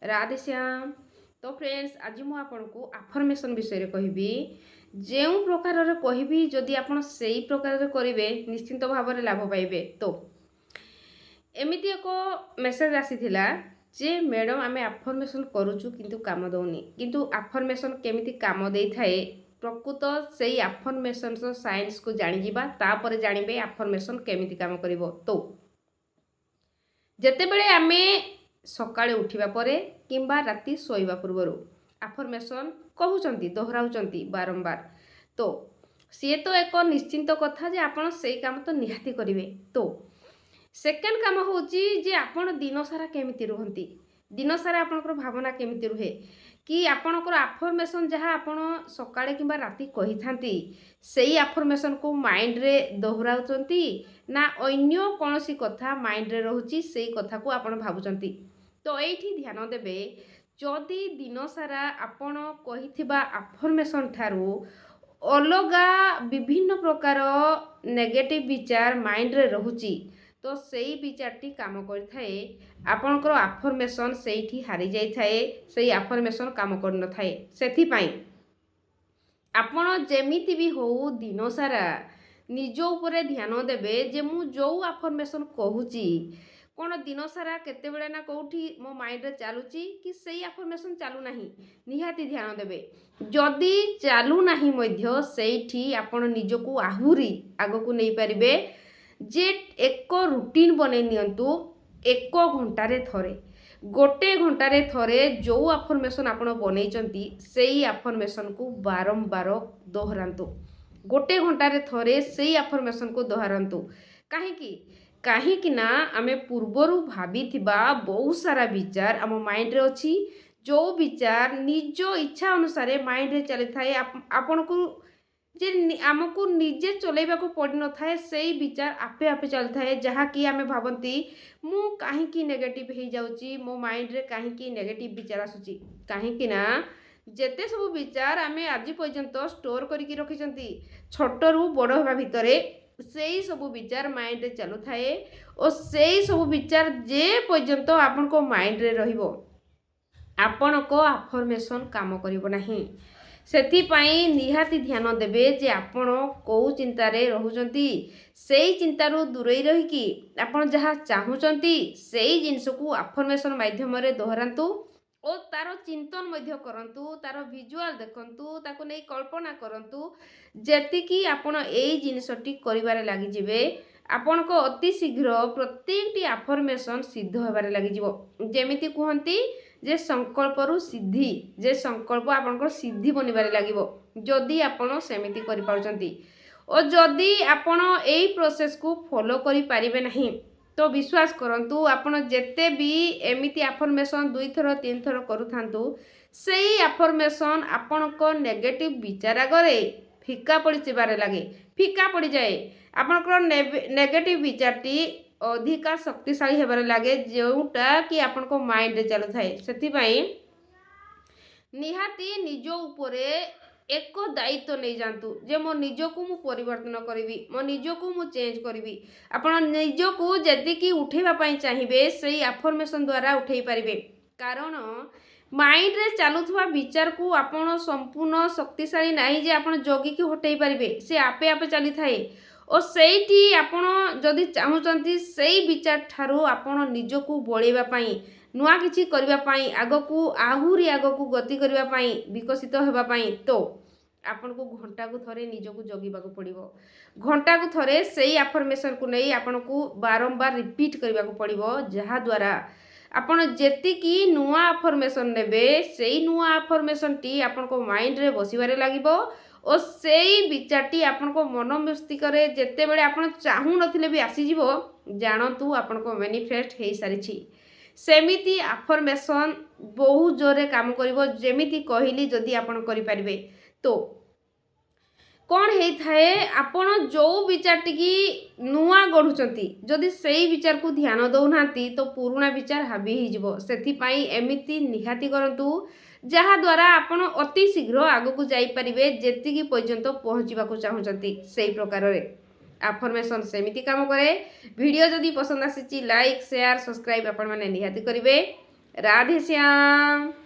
राधे श्याम। तो फ्रेंड्स आज मु आपन को आफर्मेशन विषय कहबी जो प्रकार कहबी जदि आप से प्रकार करेंगे निश्चिंत भाव में लाभ पाइबे। तो एमती एक मेसेज आसीथिला जे मैडम आम आफर्मेशन करुचु किंतु काम दौनी किंतु आफर्मेशन केमिति काम दे थाए प्रकृत से आफर्मेशन साइंस को जानिबा तापर जानिबे आफर्मेशन केमिति काम करिवो। तो जेतेबेले आमे सकाळे उठिबा परे किंबा राति सोइबा पूर्वरु आफर्मेशन कहउचंती दोहराउचंती बारंबार। तो सी तो एक निश्चिंत कथा जे आपण सेई काम तो निहाती करिवे। तो सेकेंड काम होची जे आपण दिन सारा केमिति रहंती, दिन सारा आपनकर भावना केमिति रुहे कि आपनकर आफर्मेशन जहाँ आपण सकाळे किंबा राति कहि थांती सेई आफर्मेशन को माइंड रे दोहराउचंती ना अन्य कोनोसी कथा माइंड रे रहउची सेई कथा को आपण भाबुचंती। तो एठी ध्यान देबे जदि दिन सारा आपण कहिथिबा आफर्मेशन ठारू अलगा विभिन्न प्रकार नेगेटिव विचार माइंड रे रहउची तो सेई विचारटी काम करथाए आपनकर आफर्मेशन सेठी हारि जाई थाए सेई आफर्मेशन काम कर न थाए। सेथि पई आपण जेमिति भी हो दिन सारा निज उपरे ध्यान देबे जे मु जो आफर्मेशन कहूची कौन दिन सारा केते बेले ना कौठी मो माइंड रे चालुची कि सेई आफर्मेशन चालू नाही निहाती ध्यान देबे। जदि चालू नाही मध्य सेठी आपण निजको आहुरी आगो को नहीं पारिबे जे एक रूटीन बने नियंतु 1 घंटारे थरे गोटे घंटारे थरे जो आफर्मेशन आपण बनैचंती सेई आफर्मेशन को बारंबार दोहरांतु। गोटे घंटारे थरे सेई आफर्मेशन को दोहरांतु। काहेकि ना आमे पूर्वरु भाबिथिबा बहुत सारा विचार आम माइंड रे अछि जो विचार निज इच्छा अनुसार माइंड रे चली थाए आपण को जे आमको निजे चलैबा को पड़ न थाए सेई विचार आपे आपे चल थाए जहाँ कि आमे भाबंती मु काहेकि नेगेटिव हे जाउची मो माइंड रे काहेकि नेगेटिव विचार आसुची काहेकि ना जेते सब विचार आमे आज पर्यंत स्टोर करिकि रखिचंती छोटरू बड़ होबा भितरे सेई सब विचार माइंड रे चलु थाए और सेई सब विचार जे पर्यंत आपन को माइंड रे रहिबो आपन को आफर्मेशन काम करिवो नाही। सेथिपाई निहाती ध्यान देबे जे आपण को चिंतारे रहुचंती सेई चिंतारू दूरे रहिकी आपण जहाँ चाहुचंती सेई जिनिस को आफर्मेशन माध्यम रे दोहरांतु और तार चिंतन मध्य करंतु तार विजुअल देखंतु ताको नै कल्पना करंतु जेतिकी आपण एई जिनिसटी करिवारे लागि जिवे आपण को अति शीघ्र प्रत्येकटी आफर्मेशन सिद्ध होबारे लागि जिवो। जेमिति कहंती जे संकल्परू सिद्धि जे संकल्प आपनकर सिद्धि बनिबारे लागिवो जदि आपण सेमिति करि पाउचंती और जदि आपण एई प्रोसेस को फॉलो करि पारिबे नाही तो विश्वास करंतु आपण जेते भी एमिति आफर्मेशन 2 थर 3 थर करूथांतु सेई आफर्मेशन आपनको नेगेटिव विचार आगरे फिका पड़ी जिबारे लागे फिका पड़ी जाए आपनकर नेगेटिव विचारटी अधिका शक्तिशाली हेबारे लागे जोटा कि आपन को माइंड रे चलु थाए। सेथिबाई निहाती निज उपरे एक दायित्व नहीं जानतु जे मो निजको मु परिवर्तन करिवि मो निजको मु चेंज करिवि आपण निजको जदि कि उठेबा पई चाहिबे सेई आफर्मेशन द्वारा उठेई परिबे कारण माइंड रे चालुथवा विचार को आपण संपूर्ण शक्तिशाली नाही जे आपण जोगी कि हटेई परिबे से आपे आपे चली थाए और सेठी आपण जदि चाहुचंती सेई विचार ठारू आपण निजको बोलेबा पई नुआ किछि करबा पई आगको आहुरी आगको गति करबा पई विकसित हेबा पई तो आपण को घंटा को थरे निजको जगिबा को पड़िबो घंटा को थरे सेई आफर्मेशन को नै आपण को बारंबार रिपीट करबा को पड़िबो जहा द्वारा आपण जेतिकी नुआ आफर्मेशन नेबे सेई नुआ आफर्मेशन टी आपण को माइंड रे बसिबारे लागिबो और सेई विचारटी आपण को मन मस्तिष्क रे जेते बेले आपण चाहू नथिले भी आसी जिवो जानतु आपण को मैनिफेस्ट हेई सारिछि। सेमिति आफर्मेशन बहुत जोरे काम करिवो जेमिति कहिली जदि आपण करि परिबे तो कौन है थाए आपण जो विचारटी की नुआ गढ़ुचंती जदि सेई विचार को ध्यान दउनांती तो पुराना विचार हाबी ही जिवो। सेथि पई एमिति निहाती करंतु जहा द्वारा आपण अति शीघ्र आगो को जाई परिबे जेतिकी पर्यंत पहुंचीबा को चाहुचंती सेई प्रकार रे आफर्मेशन सेमिति काम करे। वीडियो जदि पसंद आसीची लाइक शेयर सब्सक्राइब आपण माने निहाती करिवे। ରାଧେ ଶ୍ୟାମ।